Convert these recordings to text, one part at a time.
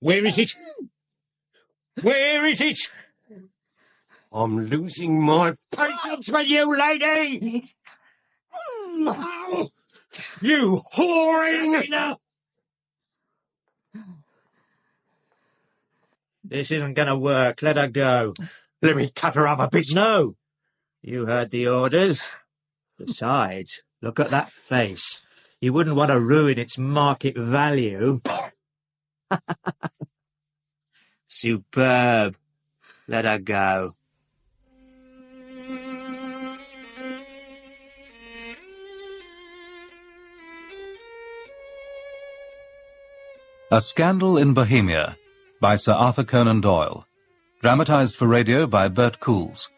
Where is it? Where is it? I'm losing my patience with you, lady! You whoring! This isn't going to work. Let her go. Let me cut her up a bit. No. You heard the orders. Besides, look at that face. You wouldn't want to ruin its market value. Superb. Let her go. A Scandal in Bohemia by Sir Arthur Conan Doyle. Dramatized for radio by Bert Coules.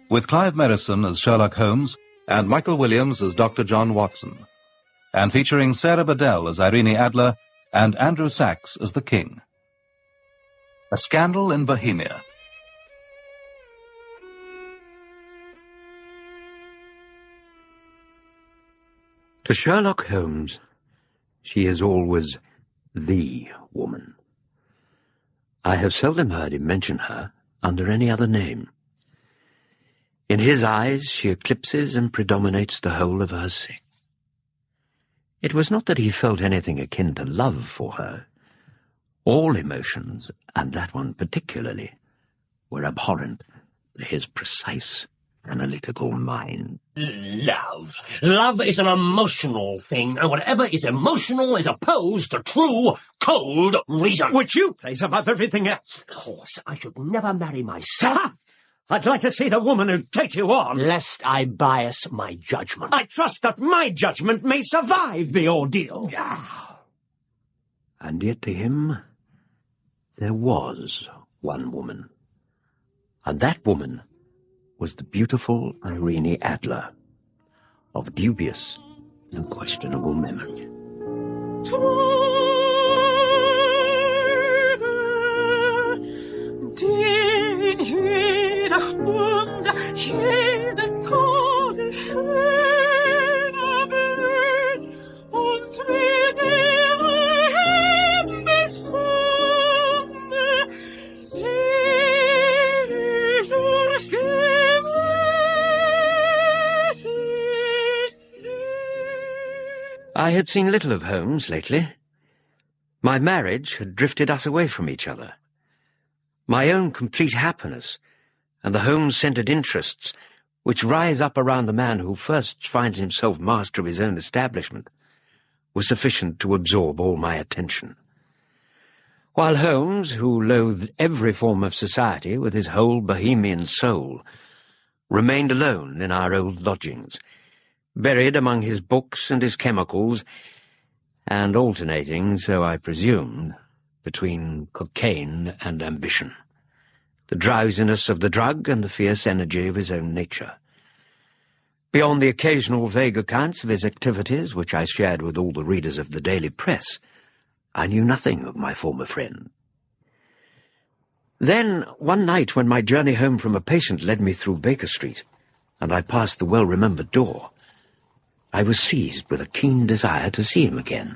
With Clive Merrison as Sherlock Holmes and Michael Williams as Dr. John Watson. And featuring Sarah Badel as Irene Adler and Andrew Sachs as the King. A Scandal in Bohemia. To Sherlock Holmes, she is always the woman. I have seldom heard him mention her under any other name. In his eyes she eclipses and predominates the whole of her sex. It was not that he felt anything akin to love for her. All emotions, and that one particularly, were abhorrent to his precise analytical mind. Love. Love is an emotional thing, and whatever is emotional is opposed to true, cold reason. Which you place above everything else. Of course, I should never marry myself. I'd like to see the woman who'd take you on. Lest I bias my judgment. I trust that my judgment may survive the ordeal. And yet to him, there was one woman. And that woman was the beautiful Irene Adler, of dubious and questionable memory. I had seen little of Holmes lately. My marriage had drifted us away from each other. My own complete happiness and the Holmes-centred interests which rise up around the man who first finds himself master of his own establishment were sufficient to absorb all my attention. While Holmes, who loathed every form of society with his whole Bohemian soul, remained alone in our old lodgings, buried among his books and his chemicals, and alternating, so I presumed, between cocaine and ambition, the drowsiness of the drug and the fierce energy of his own nature. Beyond the occasional vague accounts of his activities, which I shared with all the readers of the daily press, I knew nothing of my former friend. Then, one night when my journey home from a patient led me through Baker Street, and I passed the well-remembered door, I was seized with a keen desire to see him again.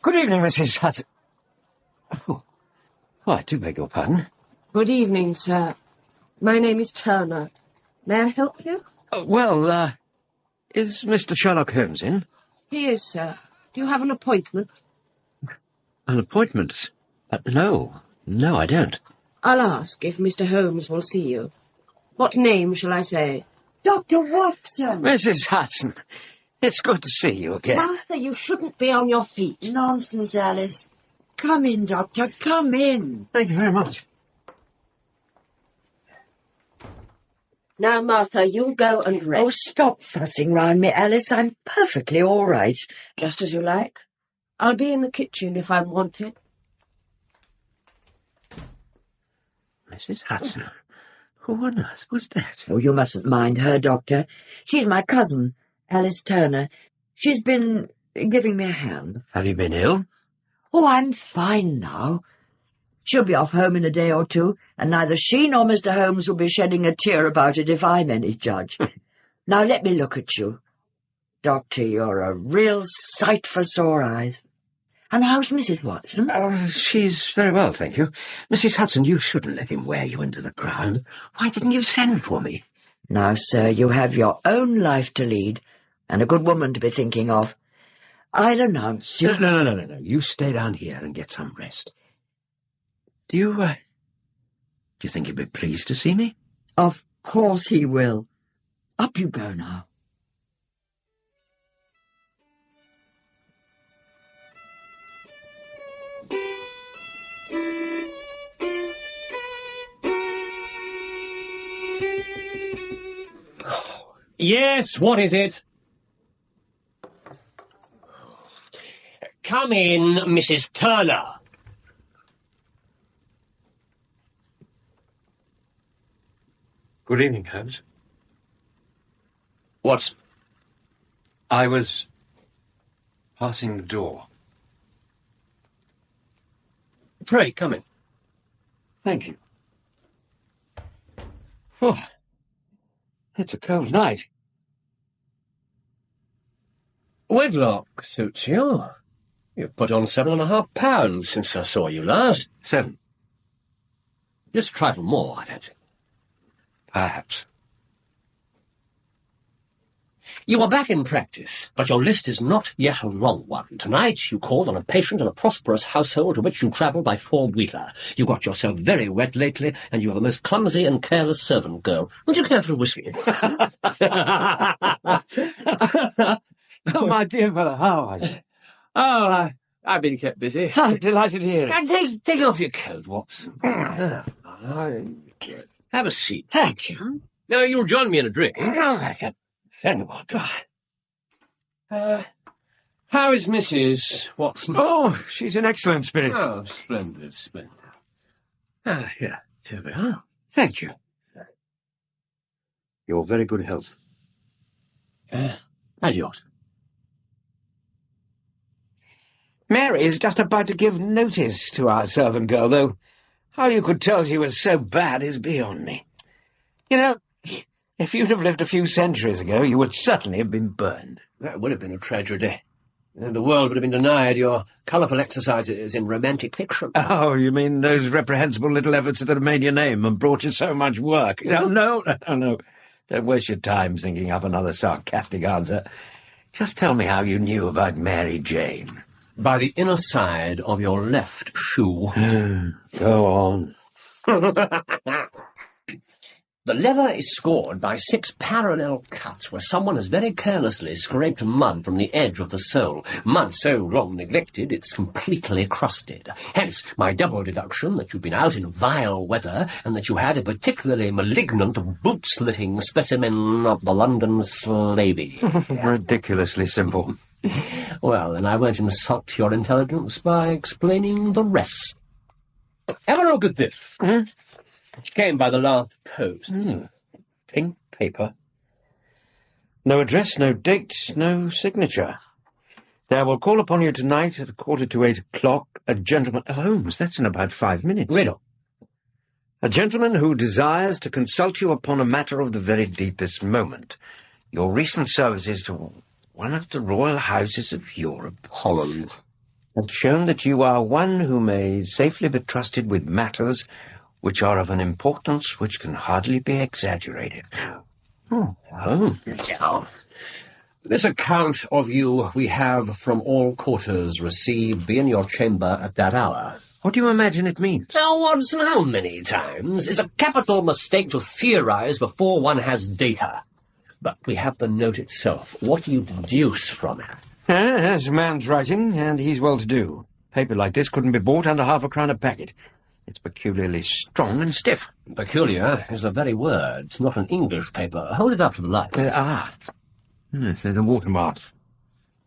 Good evening, Mrs. Hudson. Oh, I do beg your pardon. Good evening, sir. My name is Turner. May I help you? Is Mr. Sherlock Holmes in? He is, sir. Do you have an appointment? An appointment? No, I don't. I'll ask if Mr. Holmes will see you. What name shall I say? Dr. Watson! Mrs. Hudson, it's good to see you again. Master, you shouldn't be on your feet. Nonsense, Alice. Come in, Doctor, come in. Thank you very much. Now, Martha, you go and rest. Oh, stop fussing round me, Alice. I'm perfectly all right. Just as you like. I'll be in the kitchen if I'm wanted. Mrs. Hudson? Who on earth was that? Oh, you mustn't mind her, Doctor. She's my cousin, Alice Turner. She's been giving me a hand. Have you been ill? Oh, I'm fine now. She'll be off home in a day or two, and neither she nor Mr. Holmes will be shedding a tear about it if I'm any judge. Now let me look at you. Doctor, you're a real sight for sore eyes. And how's Mrs. Watson? She's very well, thank you. Mrs. Hudson, you shouldn't let him wear you into the ground. Why didn't you send for me? Now, sir, you have your own life to lead, and a good woman to be thinking of. I'll announce you... No. You stay down here and get some rest. Do you think he'd be pleased to see me? Of course he will. Up you go now. Yes, what is it? Come in, Mrs. Turner. Good evening, Holmes. What's... I was passing the door. Pray, come in. Thank you. Oh, it's a cold night. Wedlock suits you. You've put on 7.5 pounds since I saw you last. 7. Just a trifle more, I fancy. Perhaps. You are back in practice, but your list is not yet a long one. Tonight you called on a patient in a prosperous household to which you travel by 4-wheeler. You got yourself very wet lately, and you are a most clumsy and careless servant girl. Would you care for a whiskey? Oh, my dear fellow, how are you? Oh, I've been kept busy. I'm delighted to hear it. Take off your coat, Watson. Have a seat. Thank you. Now, you'll join me in a drink. Very well. How is Mrs. Watson? Oh, she's in excellent spirits. Oh, splendid, splendid. Here we are. Thank you. Your very good health. And yours. Mary is just about to give notice to our servant girl, though how you could tell she was so bad is beyond me. You know, if you'd have lived a few centuries ago, you would certainly have been burned. That would have been a tragedy. The world would have been denied your colourful exercises in romantic fiction. Oh, you mean those reprehensible little efforts that have made your name and brought you so much work? No. Don't waste your time thinking up another sarcastic answer. Just tell me how you knew about Mary Jane. By the inner side of your left shoe. Go on. The leather is scored by 6 parallel cuts where someone has very carelessly scraped mud from the edge of the sole. Mud so long neglected it's completely crusted. Hence my double deduction that you've been out in vile weather and that you had a particularly malignant boot-slitting specimen of the London slavey. Ridiculously simple. Well, then I won't insult your intelligence by explaining the rest. Have a look at this. It came by the last post. Pink paper. No address, no date, no signature. There will call upon you tonight at 7:45, a gentleman... Oh, Holmes, that's in about 5 minutes. Riddle. A gentleman who desires to consult you upon a matter of the very deepest moment. Your recent services to one of the royal houses of Europe, Holland, have shown that you are one who may safely be trusted with matters which are of an importance which can hardly be exaggerated. This account of you we have from all quarters received. Be in your chamber at that hour. What do you imagine it means? Now, Watson, how many times? It's a capital mistake to theorize before one has data. But we have the note itself. What do you deduce from it? It's a man's writing, and he's well-to-do. Paper like this couldn't be bought under £0.50 a packet. It's peculiarly strong and stiff. Peculiar is the very word. It's not an English paper. Hold it up to the light. Yes, there's a watermark.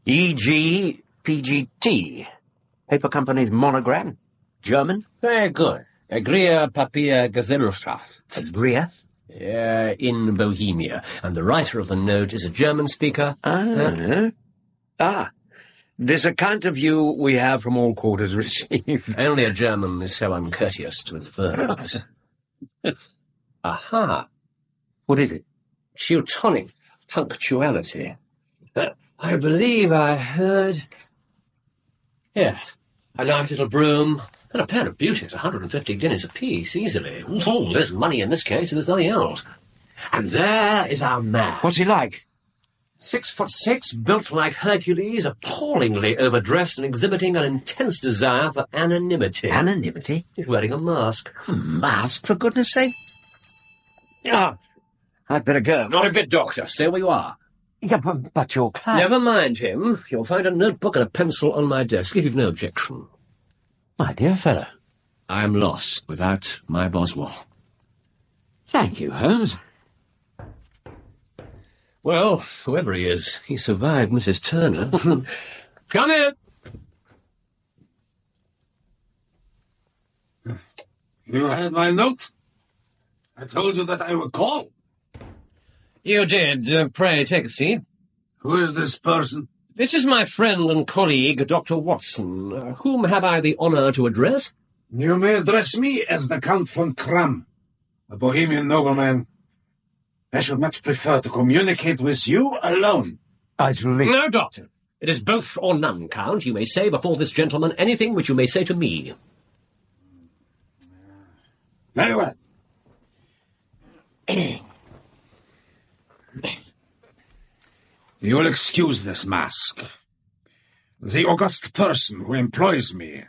E.G. PGT. Paper company's monogram. German. Very good. Agria Papier Gesellschaft. Agria? In Bohemia. And the writer of the note is a German speaker. This account of you we have from all quarters received. Only a German is so uncourteous to his verbs. Aha. What is it? Teutonic. punctuality. I believe I heard... Here, a nice little broom and a pair of beauties, 150 guineas apiece, easily. Oh, there's money in this case, and there's nothing else. And there is our man. What's he like? 6'6", built like Hercules, appallingly overdressed and exhibiting an intense desire for anonymity. Anonymity? He's wearing a mask. A mask, for goodness sake? Ah, I'd better go. Not a bit, Doctor. Stay where you are. Yeah, but your client... Never mind him. You'll find a notebook and a pencil on my desk, if you've no objection. My dear fellow. I'm lost without my Boswell. Thank you, Holmes. Well, whoever he is, he survived Mrs. Turner. Come in! You had my note? I told you that I would call. You did. Pray, take a seat. Who is this person? This is my friend and colleague, Dr. Watson. Whom have I the honour to address? You may address me as the Count von Kram, a Bohemian nobleman. I should much prefer to communicate with you alone. No, Doctor. It is both or none, Count. You may say before this gentleman anything which you may say to me. Very well. You will excuse this mask. The august person who employs me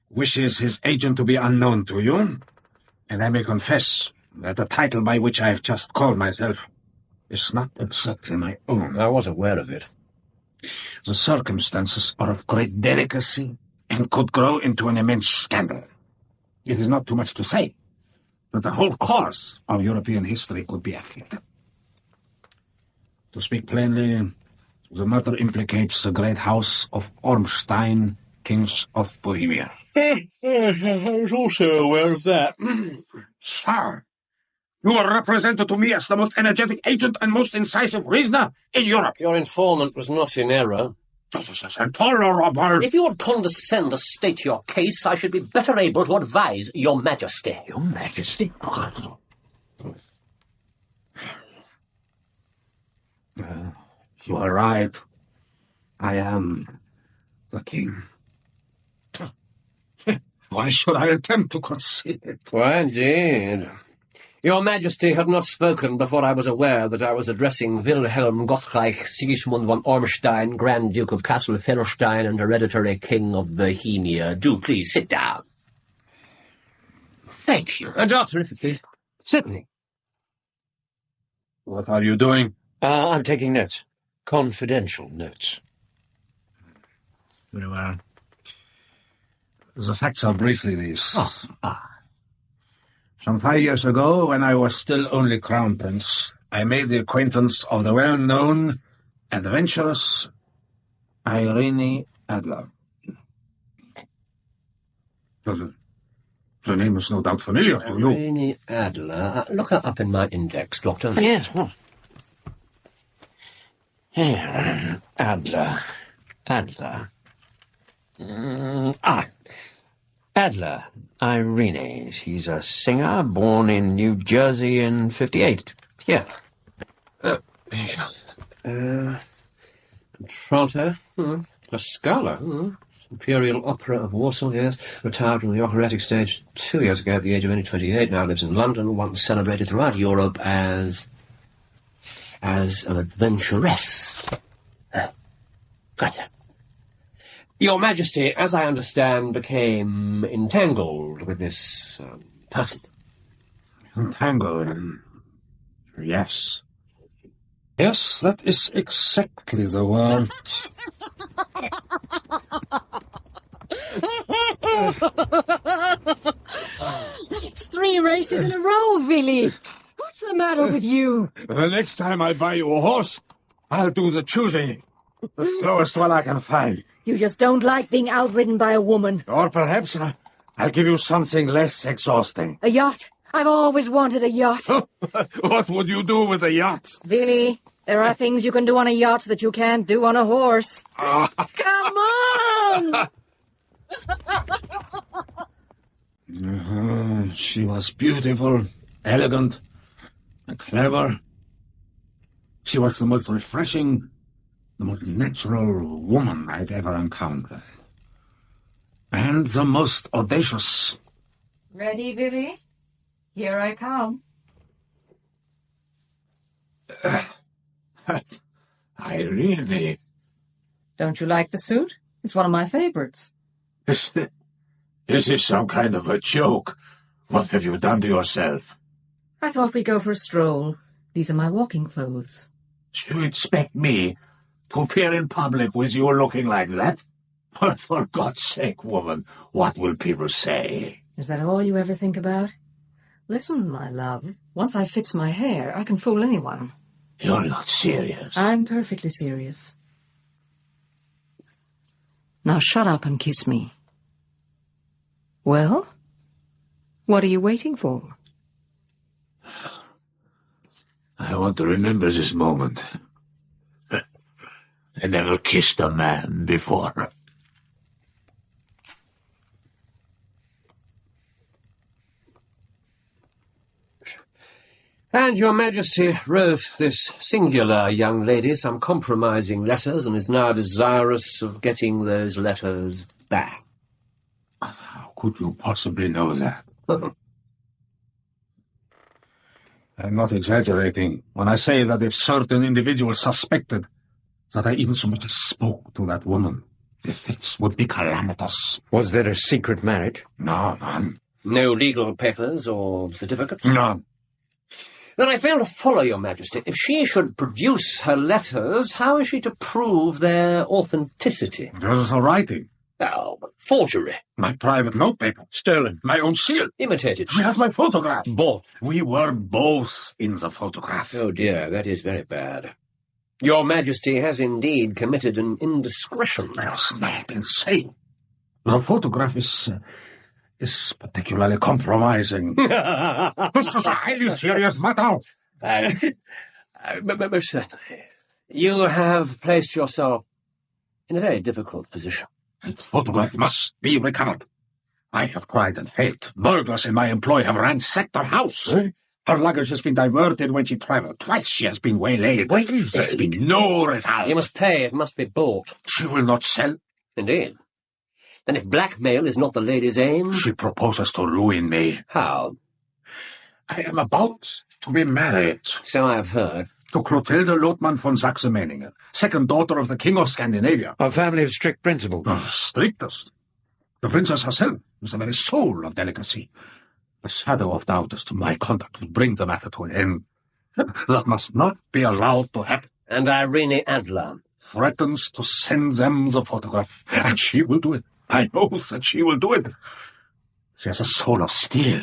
wishes his agent to be unknown to you, and I may confess that the title by which I have just called myself is not exactly my own. I was aware of it. The circumstances are of great delicacy and could grow into an immense scandal. It is not too much to say that the whole course of European history could be affected. To speak plainly, the matter implicates the great house of Ormstein, kings of Bohemia. I was also aware of that. Sir, you are represented to me as the most energetic agent and most incisive reasoner in Europe. Your informant was not in error. This is intolerable. If you would condescend to state your case, I should be better able to advise your Majesty. Your Majesty? You are right. I am the king. Why should I attempt to conceal it? Why, indeed. Your Majesty had not spoken before I was aware that I was addressing Wilhelm Gottreich Sigismund von Ormstein, Grand Duke of Kassel-Fellerstein and hereditary King of Bohemia. Do please sit down. Thank you. Doctor, if you please. Certainly. What are you doing? I'm taking notes. Confidential notes. Very well. The facts are briefly these. Some 5 years ago, when I was still only Crown Prince, I made the acquaintance of the well-known adventurous Irene Adler. The name is no doubt familiar to you. Irene Adler. Look her up in my index, Doctor. Yes. Adler. Adler. Irene. She's a singer born in New Jersey in 58. Yeah. Contralto. A scholar. Imperial Opera of Warsaw, yes. Retired from the operatic stage 2 years ago at the age of only 28. Now lives in London. Once celebrated throughout Europe as an adventuress. Gotcha. Your Majesty, as I understand, became entangled with this person. Entangled? Yes. Yes, that is exactly the word. It's 3 races in a row, Billy. What's the matter with you? The next time I buy you a horse, I'll do the choosing. The slowest one I can find. You just don't like being outridden by a woman. Or perhaps I'll give you something less exhausting. A yacht. I've always wanted a yacht. What would you do with a yacht? Billy, there are things you can do on a yacht that you can't do on a horse. Come on! She was beautiful, elegant, and clever. She was the most refreshing, the most natural woman I'd ever encountered. And the most audacious. Ready, Billy? Here I come. Irene. Don't you like the suit? It's one of my favorites. Is this some kind of a joke? What have you done to yourself? I thought we'd go for a stroll. These are my walking clothes. You expect me to appear in public with you looking like that? But for God's sake, woman, what will people say? Is that all you ever think about? Listen, my love, once I fix my hair, I can fool anyone. You're not serious. I'm perfectly serious. Now shut up and kiss me. Well, what are you waiting for? I want to remember this moment. I never kissed a man before. And your Majesty wrote this singular young lady some compromising letters and is now desirous of getting those letters back. How could you possibly know that? I'm not exaggerating when I say that if certain individuals suspected that I even so much as spoke to that woman, the effects would be calamitous. Was there a secret marriage? No, none. No legal papers or certificates? None. Then I fail to follow, your Majesty. If she should produce her letters, how is she to prove their authenticity? There's her writing. Oh, but forgery. My private notepaper. Stolen. My own seal. Imitated. She has my photograph. Bought. We were both in the photograph. Oh, dear, that is very bad. Your Majesty has indeed committed an indiscretion. I was mad, insane. The photograph is particularly compromising. This is a highly serious matter. Most certainly. You have placed yourself in a very difficult position. That photograph must be recovered. I have tried and failed. Burglars in my employ have ransacked her house. Her luggage has been diverted when she traveled. Twice she has been waylaid. There's been no result. You must pay. It must be bought. She will not sell. Indeed. Then if blackmail is not the lady's aim... She proposes to ruin me. How? I am about to be married. So I have heard. To Clotilde Lotman von Saxe-Meiningen, second daughter of the King of Scandinavia. A family of strict principles. Strictest. The princess herself is the very soul of delicacy. The shadow of doubt as to my conduct will bring the matter to an end. That must not be allowed to happen. And Irene Adler threatens to send them the photograph. And she will do it. I know that she will do it. She has a soul of steel.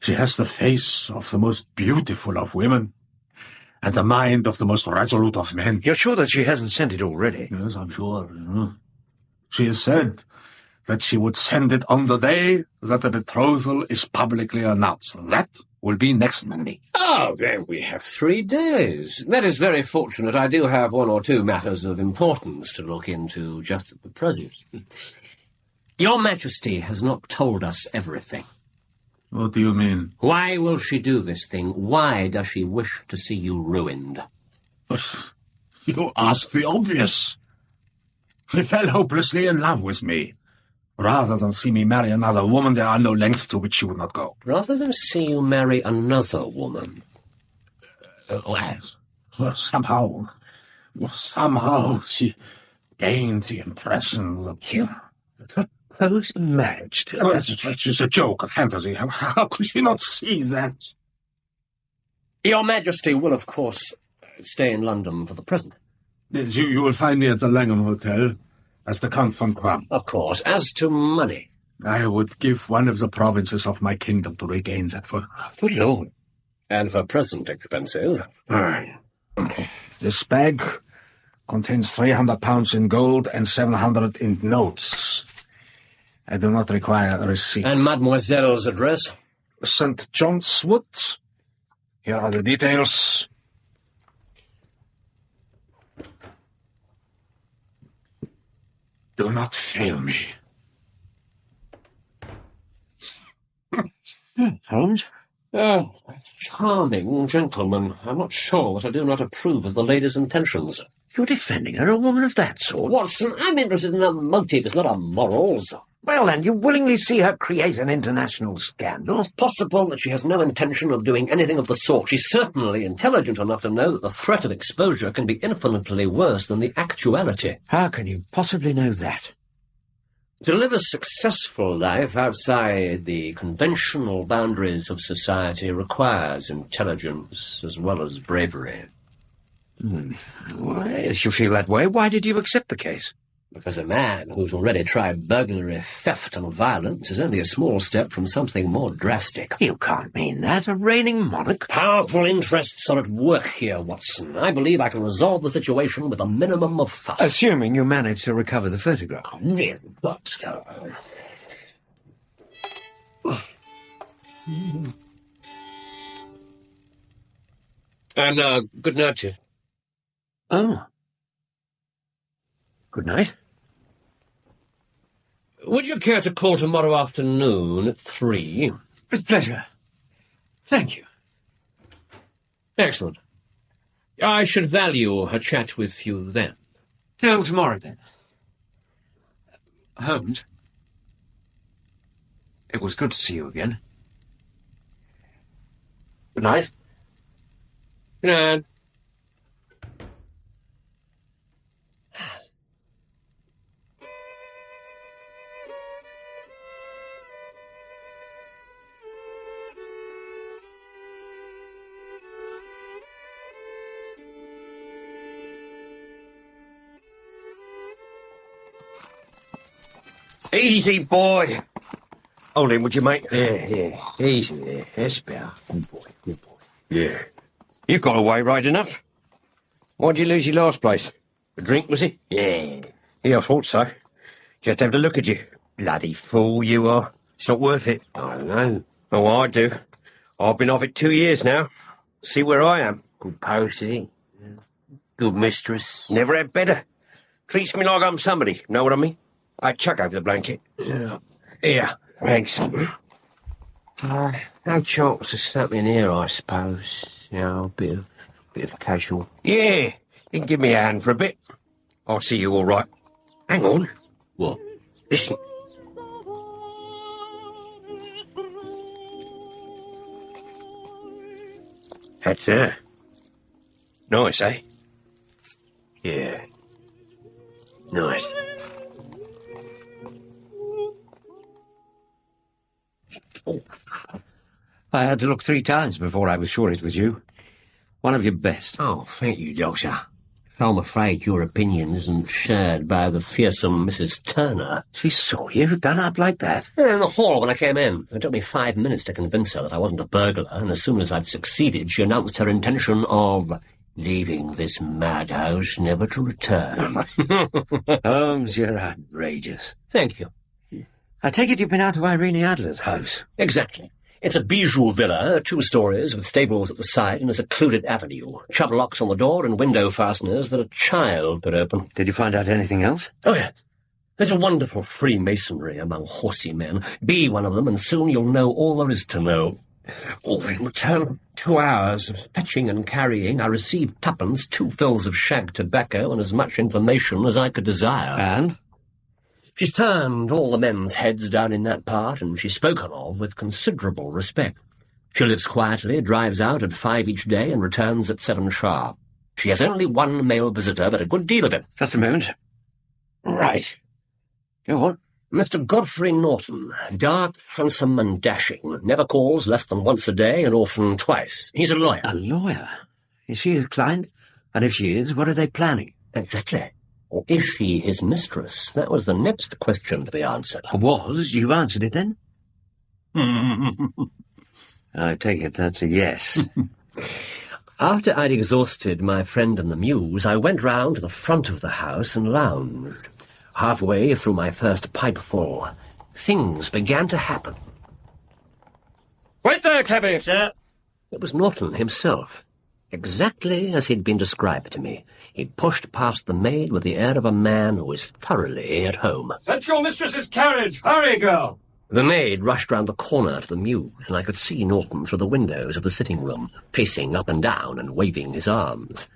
She has the face of the most beautiful of women, and the mind of the most resolute of men. You're sure that she hasn't sent it already? Yes, I'm sure. She has said that she would send it on the day that the betrothal is publicly announced. That will be next Monday. Oh, then we have 3 days. That is very fortunate. I do have 1 or 2 matters of importance to look into just at the present. Your Majesty has not told us everything. What do you mean? Why will she do this thing? Why does she wish to see you ruined? But you ask the obvious. She fell hopelessly in love with me. Rather than see me marry another woman, there are no lengths to which she would not go. Rather than see you marry another woman? Well, somehow she gained the impression that you proposed marriage to her. It's a joke, a fantasy. How could she not see that? Your Majesty will, of course, stay in London for the present. You will find me at the Langham Hotel as the Count von Quam. Of course. As to money? I would give one of the provinces of my kingdom to regain that photograph. Good Lord. And for present expensive. This bag contains £300 in gold and 700 in notes. I do not require a receipt. And Mademoiselle's address? St. John's Wood. Here are the details. Do not fail me. Holmes? Oh, Charming gentleman. I'm not sure that I do not approve of the lady's intentions. You're defending her, a woman of that sort? Watson, I'm interested in her motives, not her morals. Well, then, you willingly see her create an international scandal? It's possible that she has no intention of doing anything of the sort. She's certainly intelligent enough to know that the threat of exposure can be infinitely worse than the actuality. How can you possibly know that? To live a successful life outside the conventional boundaries of society requires intelligence as well as bravery. Well, if you feel that way, why did you accept the case? Because a man who's already tried burglary, theft, and violence is only a small step from something more drastic. You can't mean that. A reigning monarch? Powerful interests are at work here, Watson. I believe I can resolve the situation with a minimum of fuss. Assuming you manage to recover the photograph. Really, but... And, good night to you. Oh. Good night. Would you care to call tomorrow afternoon at 3? With pleasure. Thank you. Excellent. I should value a chat with you then. Till tomorrow, then. Holmes, it was good to see you again. Good night. Good night. Easy, boy. Hold in, would you, mate? Yeah. Easy there. Yes, better. Good boy. Yeah. You got away right enough. Why'd you lose your last place? A drink, was it? Yeah. Yeah, I thought so. Just have to look at you. Bloody fool you are. It's not worth it. I know. Oh, I do. I've been off it 2 years now. See where I am. Good posy. Good mistress. Never had better. Treats me like I'm somebody. Know what I mean? I chuck over the blanket. Yeah. Here. Thanks. No chance of something here, I suppose. You know, a bit of casual. Yeah. You can give me a hand for a bit. I'll see you all right. Hang on. What? Listen. That's her. Nice, eh? Yeah. Nice. I had to look 3 times before I was sure it was you. One of your best. Oh, thank you, Doctor. I'm afraid your opinion isn't shared by the fearsome Mrs. Turner. She saw you done up like that? In the hall when I came in. It took me 5 minutes to convince her that I wasn't a burglar, and as soon as I'd succeeded, she announced her intention of leaving this madhouse never to return. Holmes, you're outrageous. Thank you. I take it you've been out to Irene Adler's house. Exactly. It's a bijou villa, 2 stories, with stables at the side and a secluded avenue, chub locks on the door and window fasteners that a child could open. Did you find out anything else? Oh, yes. There's a wonderful Freemasonry among horsey men. Be one of them, and soon you'll know all there is to know. Oh, in return for 2 hours of fetching and carrying, I received 2pence, 2 fills of shag tobacco, and as much information as I could desire. And? She's turned all the men's heads down in that part, and she's spoken of with considerable respect. She lives quietly, drives out at 5 each day, and returns at 7 sharp. She has only 1 male visitor, but a good deal of it. Just a moment. Right. Go on. Mr. Godfrey Norton, dark, handsome, and dashing, never calls less than once a day, and often twice. He's a lawyer. A lawyer? Is she his client? And if she is, what are they planning? Exactly. Or is she his mistress? That was the next question to be answered. Was? You've answered it, then? I take it that's a yes. After I'd exhausted my friend and the muse, I went round to the front of the house and lounged. Halfway through my first pipeful, things began to happen. Wait there, cabby, sir. It was Norton himself. Exactly as he'd been described to me. He pushed past the maid with the air of a man who is thoroughly at home. Fetch your mistress's carriage. Hurry, girl. The maid rushed round the corner to the mews, and I could see Norton through the windows of the sitting-room, pacing up and down and waving his arms.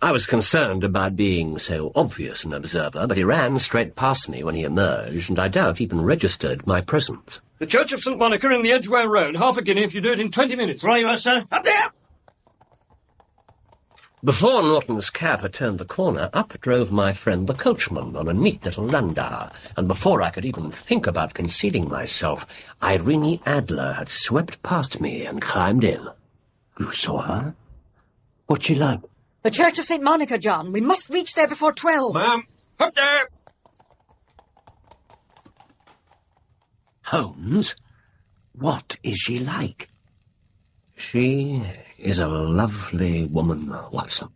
I was concerned about being so obvious an observer, but he ran straight past me when he emerged, and I doubt even registered my presence. The Church of St. Monica in the Edgware Road. Half a guinea if you do it in 20 minutes. Right you are, sir. Up there! Before Norton's cab had turned the corner, up drove my friend the coachman on a neat little landau, and before I could even think about concealing myself, Irene Adler had swept past me and climbed in. You saw her? What's she like? The Church of St. Monica, John. We must reach there before 12. Ma'am, up there! Holmes? What is she like? She is a lovely woman, Watson,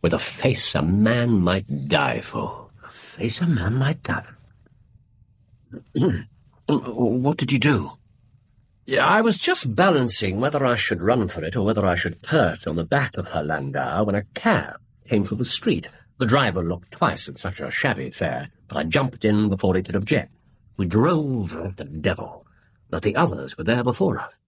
with a face a man might die for. A face a man might die for? What did you do? Yeah, I was just balancing whether I should run for it or whether I should perch on the back of her landau when a cab came through the street. The driver looked twice at such a shabby fare, but I jumped in before he could object. We drove like the devil, but the others were there before us.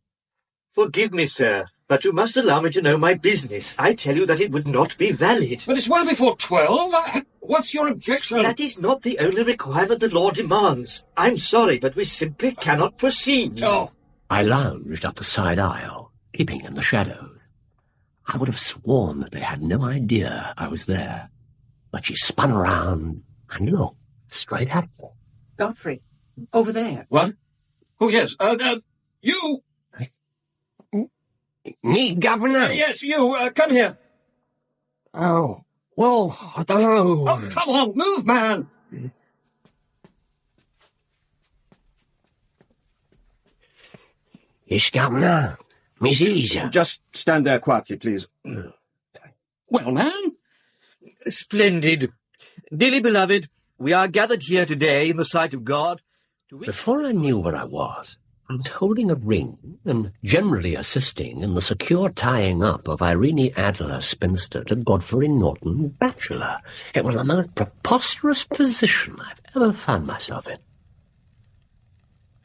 Forgive me, sir, but you must allow me to know my business. I tell you that it would not be valid. But it's well before 12. What's your objection? That is not the only requirement the law demands. I'm sorry, but we simply cannot proceed. Oh. I lounged up the side aisle, keeping in the shadows. I would have sworn that they had no idea I was there, but she spun around and looked straight at me. Godfrey, over there. What? Oh, yes. You... Me, Governor? Yes, you. Come here. Oh, well, I don't know. Oh, come on, move, man. Yes, Governor. Mrs. Just stand there quietly, please. Well, man? Splendid. Dearly beloved, we are gathered here today in the sight of God. Before I knew where I was holding a ring and generally assisting in the secure tying up of Irene Adler, spinster, to Godfrey Norton, bachelor. It was the most preposterous position I've ever found myself in.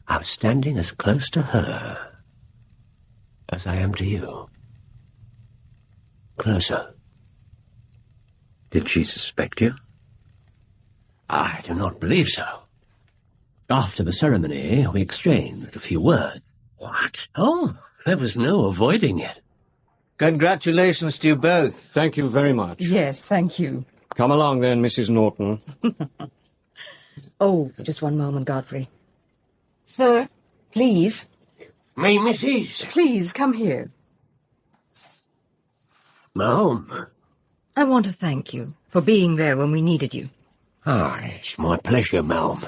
I was standing as close to her as I am to you. Closer. Did she suspect you? I do not believe so. After the ceremony, we exchanged a few words. What? Oh, there was no avoiding it. Congratulations to you both. Thank you very much. Yes, thank you. Come along then, Mrs. Norton. Oh, just one moment, Godfrey. Sir, please. Me, Mrs. Please, come here. Ma'am. I want to thank you for being there when we needed you. Ah, it's my pleasure, ma'am.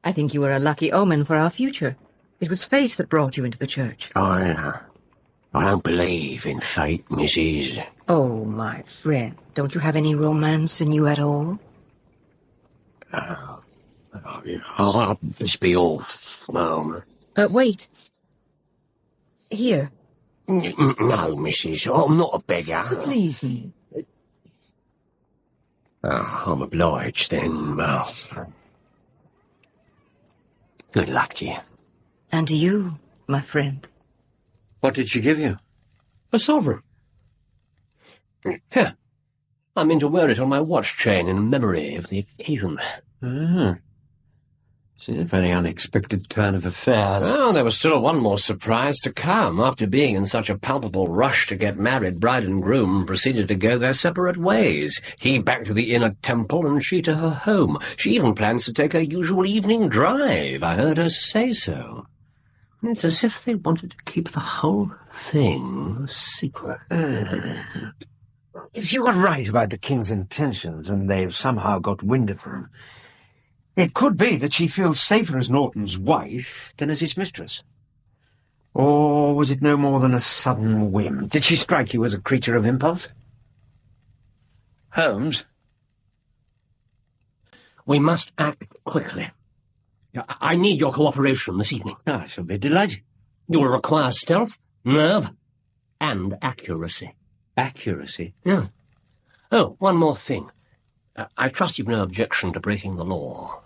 I think you were a lucky omen for our future. It was fate that brought you into the church. I don't believe in fate, Mrs. Oh, my friend, don't you have any romance in you at all? I'll just be off, ma'am. Wait. Here. No, Mrs. I'm not a beggar. To please me. I'm obliged, then, ma'am. Good luck to you. And to you, my friend. What did she give you? A sovereign. Here. I mean to wear it on my watch chain in memory of the occasion. Ah. It's a very unexpected turn of affairs. Oh, there was still one more surprise to come. After being in such a palpable rush to get married, bride and groom proceeded to go their separate ways. He back to the inner temple and she to her home. She even plans to take her usual evening drive. I heard her say so. It's as if they wanted to keep the whole thing a secret. If you are right about the king's intentions and they've somehow got wind of them, it could be that she feels safer as Norton's wife than as his mistress. Or was it no more than a sudden whim? Did she strike you as a creature of impulse? Holmes? We must act quickly. I need your cooperation this evening. I shall be delighted. You will require stealth, nerve, and accuracy. Accuracy? Yeah. Oh, one more thing. I trust you've no objection to breaking the law.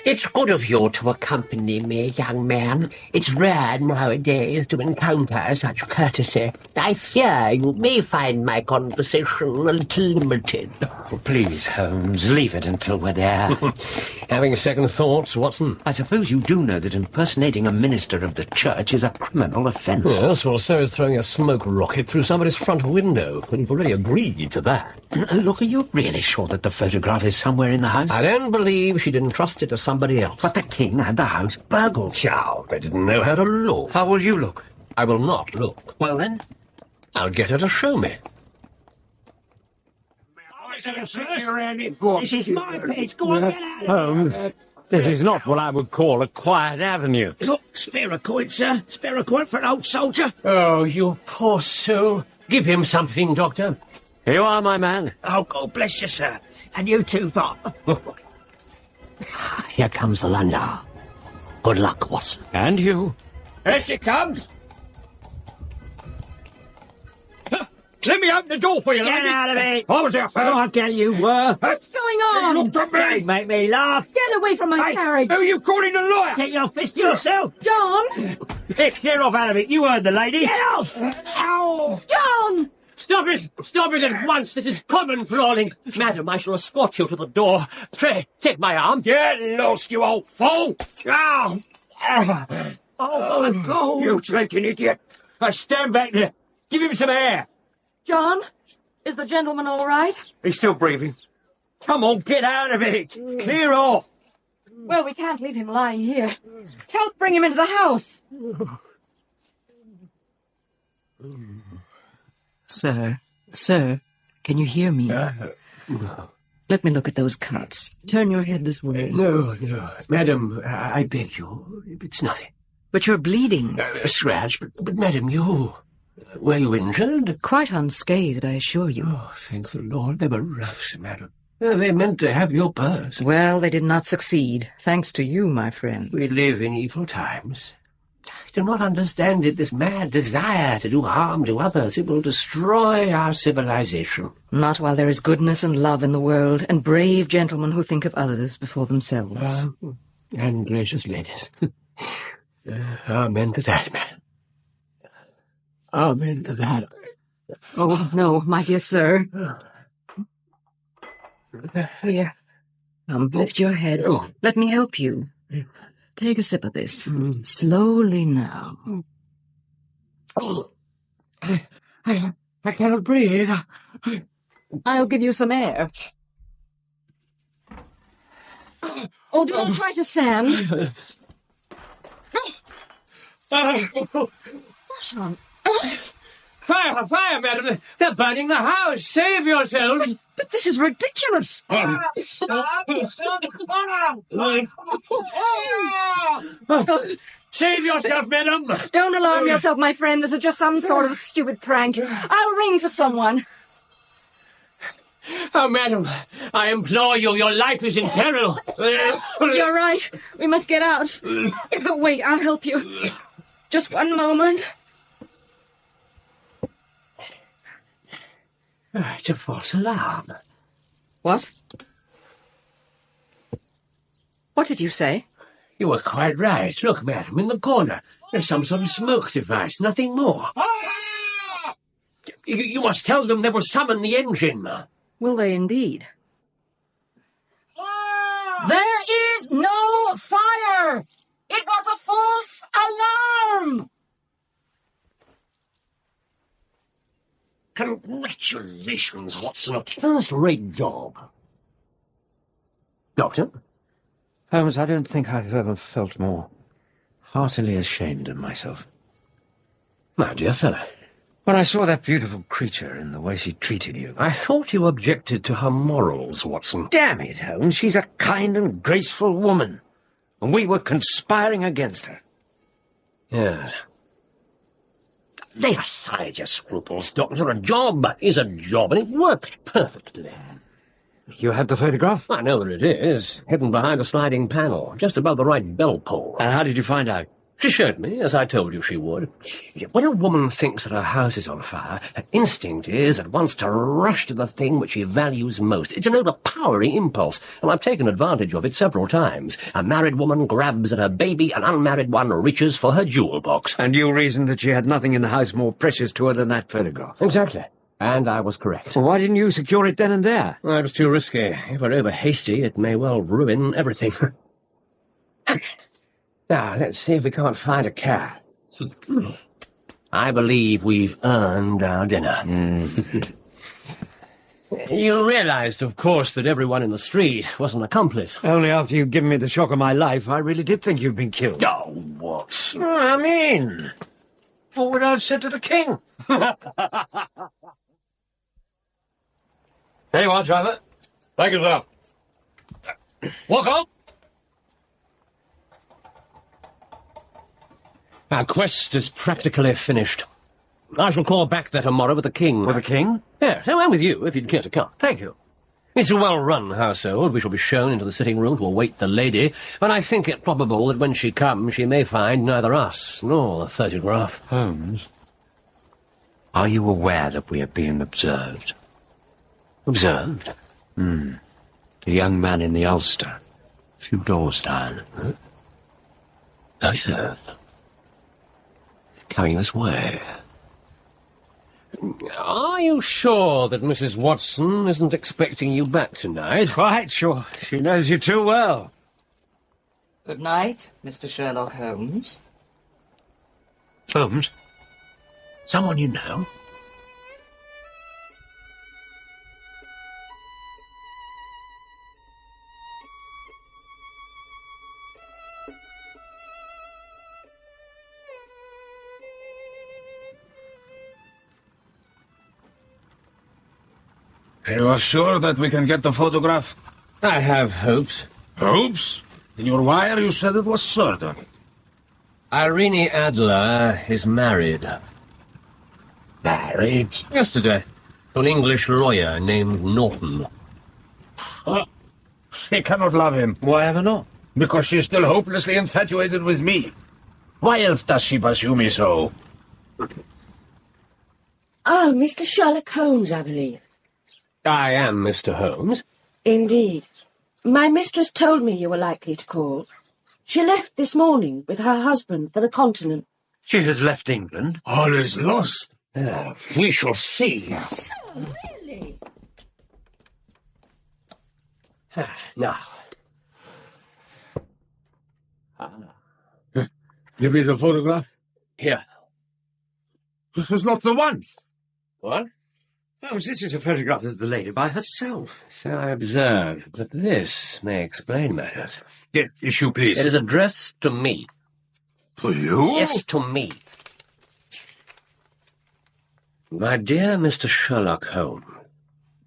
It's good of you to accompany me, young man. It's rare nowadays to encounter such courtesy. I fear you may find my conversation a little limited. Please, Holmes, leave it until we're there. Having second thoughts, Watson? I suppose you do know that impersonating a minister of the church is a criminal offence. Yes, well, so is throwing a smoke rocket through somebody's front window. And you've already agreed to that. Look, are you really sure that the photograph is somewhere in the house? I don't believe she'd entrust it to somebody else. But the king had the house burgled. Chow, they didn't know how to look. How will you look? I will not look. Well, then? I'll get her to show me. This is my place. Go on, get out. Holmes, this is not what I would call a quiet avenue. Look, spare a coin, sir. Spare a coin for an old soldier. Oh, you poor soul. Give him something, Doctor. Here you are, my man. Oh, God bless you, sir. And you too, Father. Here comes the landau. Good luck, Watson. And you. Here she comes. Let me open the door for you, Get lady. out of it. I was there first. I tell you were. What's going on? Look at me. Don't make me laugh. Get away from my carriage. Who are you calling a lawyer? Take your fist to yourself. John! Hey, clear off out of it. You heard the lady. Get off. Ow! John! Stop it! Stop it at once! This is common brawling. Madam, I shall escort you to the door. Pray, take my arm. Get lost, you old fool! Ow! Oh, my God. You drinking idiot! Stand back there. Give him some air. John? Is the gentleman all right? He's still breathing. Come on, get out of it. Clear off. Well, we can't leave him lying here. Help bring him into the house. Sir, can you hear me? Let me look at those cuts. Turn your head this way. No. Madam, I beg you. It's nothing. But you're bleeding. A scratch, but madam, you... Were you injured? Quite unscathed, I assure you. Oh, thank the Lord. They were roughs, madam. They meant to have your purse. Well, they did not succeed, thanks to you, my friend. We live in evil times. I do not understand it, this mad desire to do harm to others. It will destroy our civilization. Not while there is goodness and love in the world, and brave gentlemen who think of others before themselves. And gracious ladies. Amen to that, madam. Amen to that. Oh, no, my dear sir. Here. Lift your head. Let me help you. Take a sip of this. Slowly now. I cannot breathe. I'll give you some air. Oh, don't try to stand. What's wrong? Fire, madam! They're burning the house! Save yourselves! But this is ridiculous! Save yourself, madam! Don't alarm yourself, my friend. This is just some sort of stupid prank. I'll ring for someone. Oh, madam, I implore you, your life is in peril. You're right. We must get out. Wait, I'll help you. Just one moment. It's a false alarm. What? What did you say? You were quite right. Look, madam, in the corner. There's some sort of smoke device, nothing more. You must tell them they will summon the engine. Will they indeed? There is no fire! It was a false alarm! Congratulations, Watson. A first-rate job. Doctor? Holmes, I don't think I've ever felt more heartily ashamed of myself. My dear fellow. When I saw that beautiful creature and the way she treated you. I thought you objected to her morals, Watson. Damn it, Holmes, she's a kind and graceful woman. And we were conspiring against her. Yes. Lay aside your scruples, Doctor. A job is a job, and it worked perfectly. You had the photograph? I know where it is. Hidden behind a sliding panel, just above the right bell pull. And how did you find out? She showed me, as I told you she would. When a woman thinks that her house is on fire, her instinct is at once to rush to the thing which she values most. It's an overpowering impulse, and I've taken advantage of it several times. A married woman grabs at her baby, an unmarried one reaches for her jewel box. And you reasoned that she had nothing in the house more precious to her than that photograph. Exactly. And I was correct. Well, why didn't you secure it then and there? Well, it was too risky. If we're over-hasty, it may well ruin everything. Now, let's see if we can't find a cab. I believe we've earned our dinner. You realized, of course, that everyone in the street was an accomplice. Only after you'd given me the shock of my life, I really did think you'd been killed. Oh, what? I mean, what would I have said to the king? There you are, driver. Thank you, sir. Walk on. Our quest is practically finished. I shall call back there tomorrow with the king. With the king? Yes, I'm with you, if you'd care to come. Thank you. It's a well-run household. We shall be shown into the sitting room to await the lady, but I think it probable that when she comes she may find neither us nor the photograph. Holmes, are you aware that we are being observed? Observed? The young man in the ulster, a few doors down. Observed. Coming this way. Are you sure that Mrs. Watson isn't expecting you back tonight? Quite sure. She knows you too well. Good night, Mr. Sherlock Holmes. Holmes? Someone you know? You are sure that we can get the photograph? I have hopes. Hopes? In your wire you said it was certain. Irene Adler is married. Married? Yesterday, to an English lawyer named Norton. She cannot love him. Why ever not? Because she is still hopelessly infatuated with me. Why else does she pursue me so? Oh, Mr. Sherlock Holmes, I believe. I am Mr. Holmes. Indeed. My mistress told me you were likely to call. She left this morning with her husband for the continent. She has left England. All is lost. We shall see. Oh, really? Now. Give me the photograph. Here. This is not the one. What? Holmes, this is a photograph of the lady by herself. So I observe, but this may explain matters. Yes, issue, please. It is addressed to me. To you? Yes, to me. My dear Mr. Sherlock Holmes,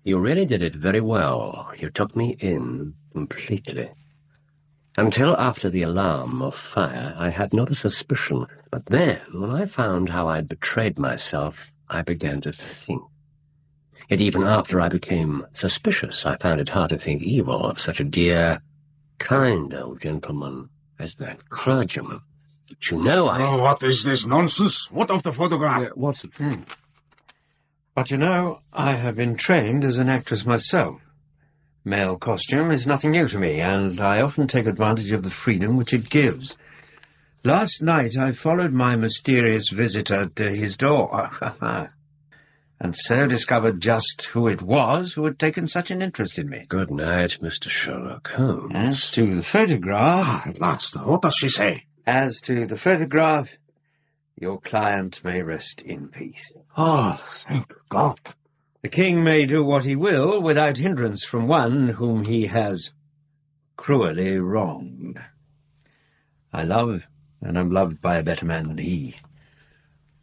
you really did it very well. You took me in completely. Until after the alarm of fire, I had not a suspicion. But then, when I found how I'd betrayed myself, I began to think. Yet even after I became suspicious, I found it hard to think evil of such a dear, kind old gentleman as that clergyman. But you know Oh, what is this nonsense? What of the photograph? What's the thing? But you know, I have been trained as an actress myself. Male costume is nothing new to me, and I often take advantage of the freedom which it gives. Last night I followed my mysterious visitor to his door, and so discovered just who it was who had taken such an interest in me. Good night, Mr. Sherlock Holmes. As to the photograph... At last, what does she say? As to the photograph, your client may rest in peace. Oh, thank God. The king may do what he will without hindrance from one whom he has cruelly wronged. I love, and am loved by a better man than he.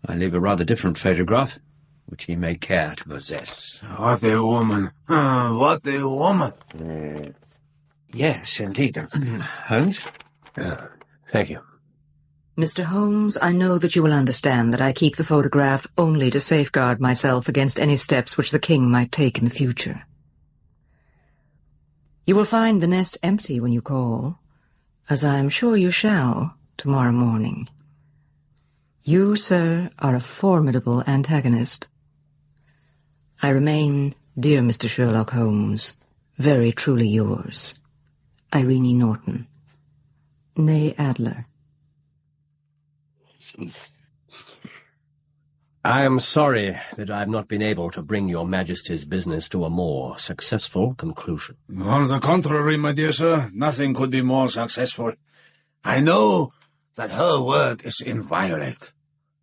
I leave a rather different photograph, which he may care to possess. What a woman. What a woman. Yes, indeed. Holmes? Thank you. Mr. Holmes, I know that you will understand that I keep the photograph only to safeguard myself against any steps which the king might take in the future. You will find the nest empty when you call, as I am sure you shall tomorrow morning. You, sir, are a formidable antagonist. I remain, dear Mr. Sherlock Holmes, very truly yours, Irene Norton, née Adler. I am sorry that I have not been able to bring your Majesty's business to a more successful conclusion. On the contrary, my dear sir, nothing could be more successful. I know that her word is inviolate.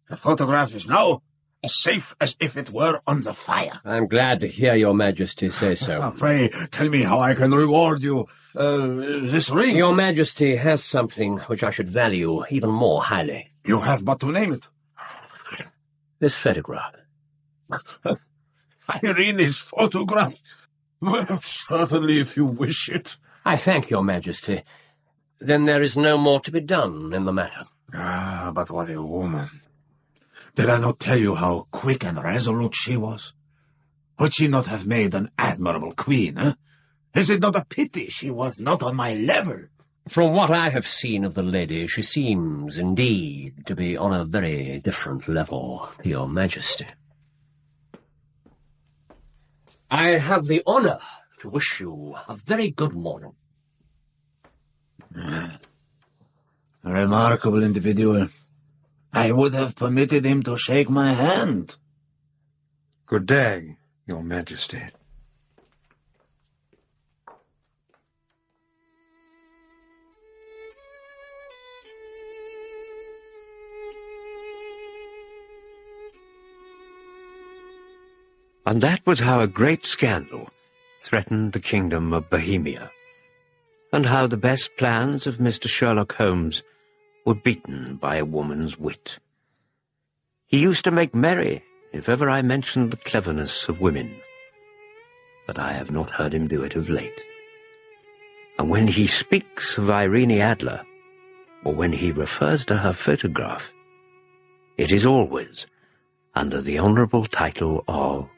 The photograph is now as safe as if it were on the fire. I'm glad to hear your Majesty say so. Pray, tell me how I can reward you. This ring. Your Majesty has something which I should value even more highly. You have but to name it. This photograph. Irene's photograph? Well, certainly, if you wish it. I thank your Majesty. Then there is no more to be done in the matter. Ah, but what a woman. Did I not tell you how quick and resolute she was? Would she not have made an admirable queen, eh? Is it not a pity she was not on my level? From what I have seen of the lady, she seems, indeed, to be on a very different level to your Majesty. I have the honour to wish you a very good morning. A remarkable individual. I would have permitted him to shake my hand. Good day, Your Majesty. And that was how a great scandal threatened the kingdom of Bohemia, and how the best plans of Mr. Sherlock Holmes were beaten by a woman's wit. He used to make merry if ever I mentioned the cleverness of women, but I have not heard him do it of late. And when he speaks of Irene Adler, or when he refers to her photograph, it is always under the honourable title of